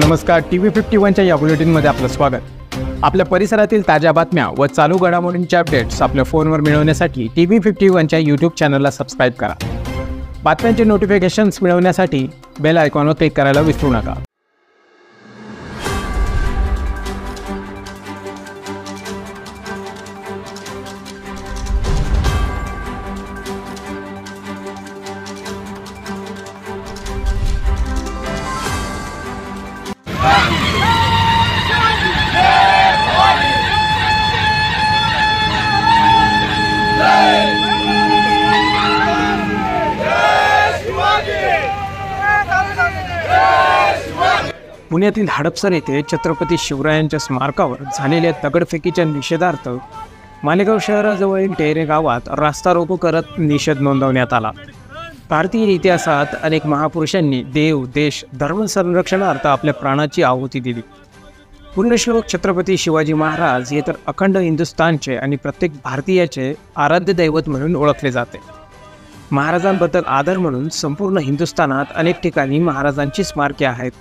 नमस्कार, TV51च्या या बुलेटिनमध्ये आपलं स्वागत। आपल्या परिसरातील ताज्या बातम्या व चालू घडामोडींचे अपडेट्स आपल्या फोनवर मिळवण्यासाठी TV51च्या YouTube चॅनलला सबस्क्राइब करा। बातम्यांचे नोटिफिकेशन्स मिळवण्यासाठी बेल आयकॉनवर क्लिक करायला विसरू नका। पुण्यातील हडपसर येथे छत्रपती शिवरायांच्या स्मारकावर झालेल्या दगडफेकीच्या निषेधार्थ मालेगाव शहराजवळील टेहरे गावात रास्ता रोको करत निषेध नोंदवण्यात आला। भारतीय इतिहासात अनेक महापुरुषांनी देव, देश, धर्म संरक्षणार्थ आपल्या प्राणाची आहुती दिली। पुण्यश्लोक छत्रपती शिवाजी महाराज हे तर अखंड हिंदुस्थानचे आणि प्रत्येक भारतीयाचे आराध्य दैवत म्हणून ओळखले जाते। महाराजांबद्दल आदर म्हणून संपूर्ण हिंदुस्थानात अनेक ठिकाणी महाराजांची स्मारके आहेत।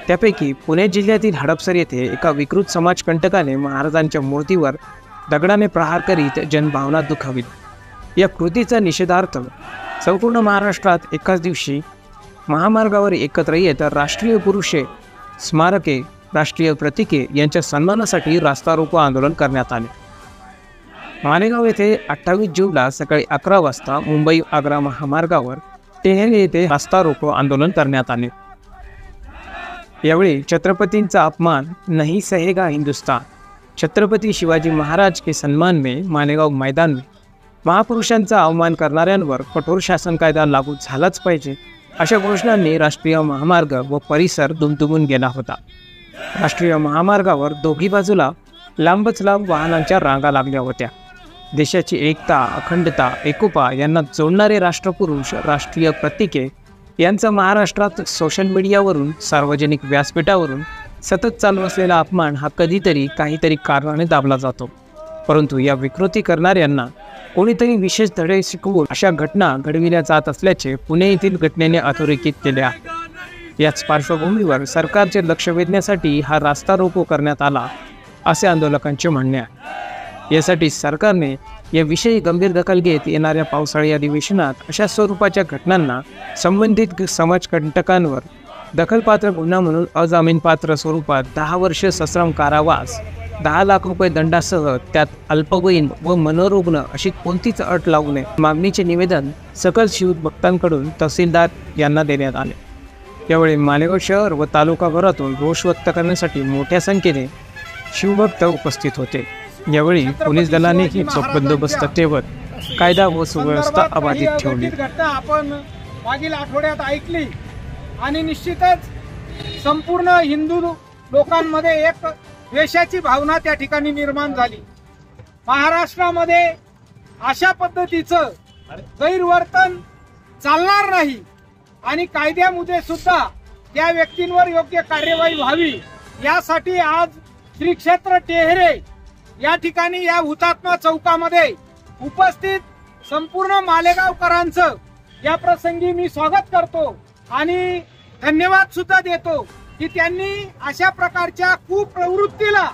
त्यापैकी पुणे जिल्ह्यातील हडपसर येथे एका विकृत समाजकंटकाने महाराजांच्या मूर्तीवर दगडाने प्रहार करीत जनभावना दुखावली। या कृतीचा निषेधार्थ संपूर्ण महाराष्ट्रात एकाच दिवशी महामार्गावर एकत्र येत राष्ट्रीय पुरुषे स्मारके, राष्ट्रीय प्रतीके यांच्या सन्मानासाठी रास्ता रोको आंदोलन करण्यात आले। मालेगाव येथे 28 जूनला सकाळी 11 वाजता मुंबई आग्रा महामार्गावर टेहरे येथे रास्ता रोको आंदोलन करण्यात आले। यावेळी छत्रपतींचा अपमान नहीं सहेगा हिंदुस्तान, छत्रपती शिवाजी महाराज के सम्मान में मालेगाव मैदान में महापुरुषांचा अवमान करणाऱ्यांवर कठोर शासन कायदा लागू झालाच पाहिजे अशा घोषणांनी राष्ट्रीय महामार्ग व परिसर दुमदुमून गेला होता। राष्ट्रीय महामार्गावर दोघी बाजूला लांबच लांब वाहनांच्या रांगा लागल्या होत्या। देशाची एकता, अखंडता, एकोपा यांना जोडणारे राष्ट्रपुरुष, राष्ट्रीय प्रतीके यांचा महाराष्ट्रात सोशल मीडियावरून, सार्वजनिक व्यासपीठावरून सतत चालू असलेला अपमान हा कधीतरी काहीतरी कारणाने दाबला जातो। परंतु या विकृती करणाऱ्यांना कोणीतरी विशेष धडे शिकवून अशा घटना घडविल्या जात असल्याचे पुणे येथील घटनेने अधोरेखित केले आहे। याच पार्श्वभूमीवर सरकारचे लक्ष वेधण्यासाठी हा रास्ता रोको करण्यात आला असे आंदोलकांचे म्हणणे आहे। यासाठी सरकारने याविषयी गंभीर दखल घेत येणाऱ्या पावसाळी अधिवेशनात अशा स्वरूपाच्या घटनांना संबंधित समाजकंटकांवर दखलपात्र गुन्हा म्हणून अजामीनपात्र स्वरूपात 10 वर्ष सश्रम कारावास, 10 लाख रुपये दंडासह त्यात अल्पवयीन व मनोरुग्ण अशी कोणतीच अट लावू नये मागणीचे निवेदन सकल शिवभक्तांकडून तहसीलदार यांना देण्यात आले। यावेळी मालेगाव शहर व तालुकाभरातून रोष व्यक्त करण्यासाठी मोठ्या संख्येने शिवभक्त उपस्थित होते। यावेळी पोलीस दलानेही चोख बंदोबस्त ठेवत कायदा व सुव्यवस्था अबाधित ठेवली। आपण मागील आठवड्यात ऐकली आणि निश्चितच संपूर्ण हिंदू लोकांमध्ये एक द्वेषाची भावना त्या ठिकाणी निर्माण झाली। महाराष्ट्रामध्ये अशा पद्धतीचं गैरवर्तन चालणार नाही आणि कायद्यामध्ये सुद्धा त्या व्यक्तींवर योग्य कार्यवाही व्हावी यासाठी आज श्री क्षेत्र टेहरे या ठिकाणी या हुतात्मा चौकामध्ये उपस्थित संपूर्ण मालेगावकरांचं या प्रसंगी मी स्वागत करतो आणि धन्यवाद सुद्धा देतो की त्यांनी अशा प्रकारच्या कुप्रवृत्तीला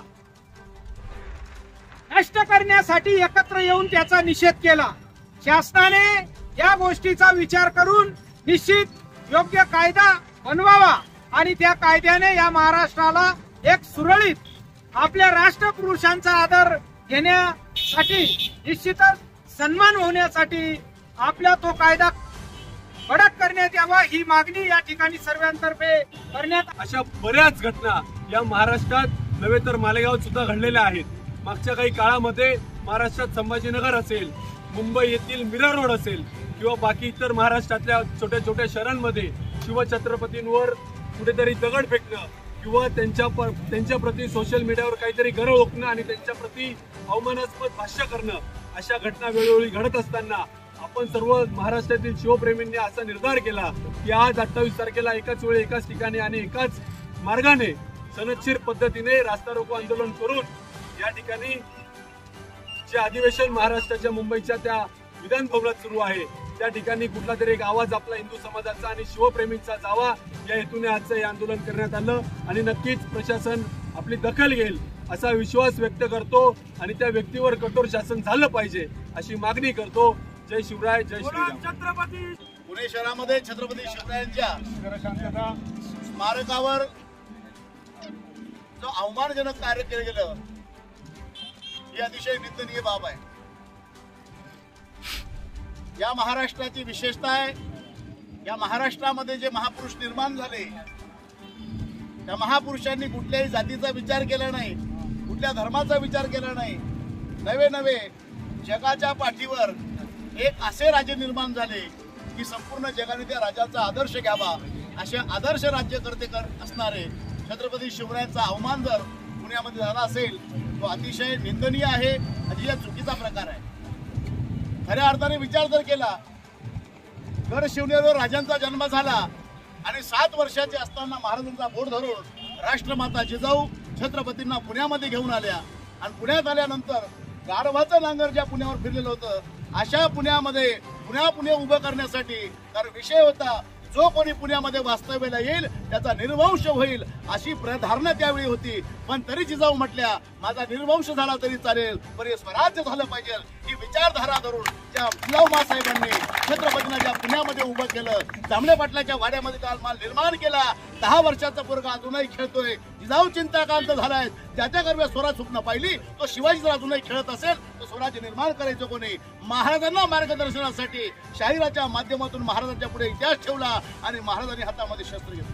नष्ट करण्यासाठी एकत्र येऊन त्याचा निषेध केला। शासनाने या गोष्टीचा विचार करून निश्चित योग्य कायदा बनवावा आणि त्या कायद्याने या महाराष्ट्राला एक सुरळीत आपल्या राष्ट्रपुरुषांचा आदर घेण्यासाठी, निश्चितच सन्मान होण्यासाठी आपला तो कायदा कडक करण्यात यावा ही मागणी या ठिकाणी सर्वांतर्फे करण्यात। अशा बऱ्याच घटना या महाराष्ट्रात नव्हे तर मालेगावात सुद्धा घडलेल्या आहेत। मागच्या काही काळामध्ये महाराष्ट्रात संभाजीनगर असेल, मुंबई येथील मीरा रोड असेल किंवा बाकी इतर महाराष्ट्रातल्या छोट्या छोट्या शहरांमध्ये शिवछत्रपतींवर कुठेतरी दगड फेकणं किंवा त्यांच्या प्रती सोशल मीडियावर काहीतरी गरळ ओकणं आणि त्यांच्या प्रती अवमानास्पद भाष्य करणं अशा घटना वेळोवेळी घडत असताना आपण सर्व महाराष्ट्रातील शिवप्रेमींनी असा निर्धार केला की आज 28 तारखेला एकाच वेळी एकाच ठिकाणी आणि एकाच मार्गाने सनदशीर पद्धतीने रास्ता रोको आंदोलन करून या ठिकाणी जे अधिवेशन महाराष्ट्राच्या मुंबईच्या त्या विधान भवनात सुरू आहे त्या ठिकाणी कुठला तरी एक आवाज आपला हिंदू समाजाचा आणि शिवप्रेमींचा जावा या हेतूने आजचं हे आंदोलन करण्यात आलं आणि नक्कीच प्रशासन आपली दखल घेईल असा विश्वास व्यक्त करतो आणि त्या व्यक्तीवर कठोर शासन झालं पाहिजे अशी मागणी करतो. जय शिवराय, जय श्रीराम. छत्रपती. पुणे शहरामध्ये छत्रपती शिवरायांच्या स्मारकावर जो अवमानजनक कार्य केलं गेलं ही अतिशय निंदनीय बाब आहे. या महाराष्ट्राची विशेषता आहे, या महाराष्ट्रामध्ये जे महापुरुष निर्माण झाले त्या महापुरुषांनी कुठल्याही जातीचा विचार केला नाही, कुठल्या धर्माचा विचार केला नाही. नवे नवे जगाच्या पाठीवर एक असे राजे निर्माण झाले की संपूर्ण जगाने त्या राजाचा आदर्श घ्यावा. असे आदर्श राज्यकर्ते असणारे छत्रपती शिवरायांचा अवमान जर पुण्यामध्ये झाला असेल तो अतिशय निंदनीय आहे, अतिशय चुकीचा प्रकार आहे. खऱ्या अर्थाने विचार जर केला, गडचिरोलीवर राजांचा जन्म झाला आणि 7 वर्षाचे असताना महाराजांचा बोट धरून राष्ट्रमाता जिजाऊ छत्रपतींना पुण्यामध्ये घेऊन आल्या आणि पुण्यात आल्यानंतर गाढवाचं नांगर ज्या पुण्यावर फिरलेलं होतं अशा पुण्यामध्ये पुणे उभं करण्यासाठी कारण विषय होता जो कोणी पुण्यामध्ये वास्तव्याला येईल त्याचा निर्वंश होईल अशी धारणा त्यावेळी होती. पण तरी जिजाऊ म्हटल्या माझा निर्वंश झाला तरी चालेल पण हे स्वराज्य झालं पाहिजे ही विचारधारा धरून त्या जिजाऊ साहेबांनी छत्रपतींना ज्या पुण्यामध्ये उभं केलं, जांभळे पाटलाच्या वाड्यामध्ये काल माल निर्माण केला. 10 वर्षाचा पोरगा अजूनही खेळतोय. जिजाऊ चिंताकांत झालाय, ज्याच्याकडे स्वराज स्वप्न पाहिली तो शिवाजी जर अजूनही खेळत असेल तर स्वराज्य निर्माण करायचं कोणी. महाराजांना मार्गदर्शनासाठी शाहिराच्या माध्यमातून महाराजांच्या पुढे इतिहास ठेवला आणि महाराजांनी हातामध्ये शस्त्र घेतलं.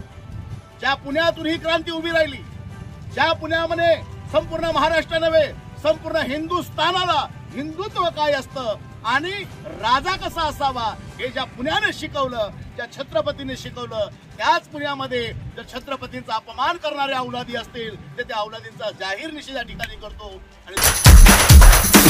ज्या पुण्यातून ही क्रांती उभी राहिली, ज्या पुण्यामध्ये संपूर्ण महाराष्ट्र नव्हे संपूर्ण हिंदुस्थानाला हिंदुत्व काय असतं आणि राजा कसा असावा हे ज्या पुण्याने शिकवलं, ज्या छत्रपतीने शिकवलं, त्याच पुण्यामध्ये जर छत्रपतींचा अपमान करणारे औलादी असतील तर त्या औलादींचा जाहीर निषेध या ठिकाणी करतो. आणि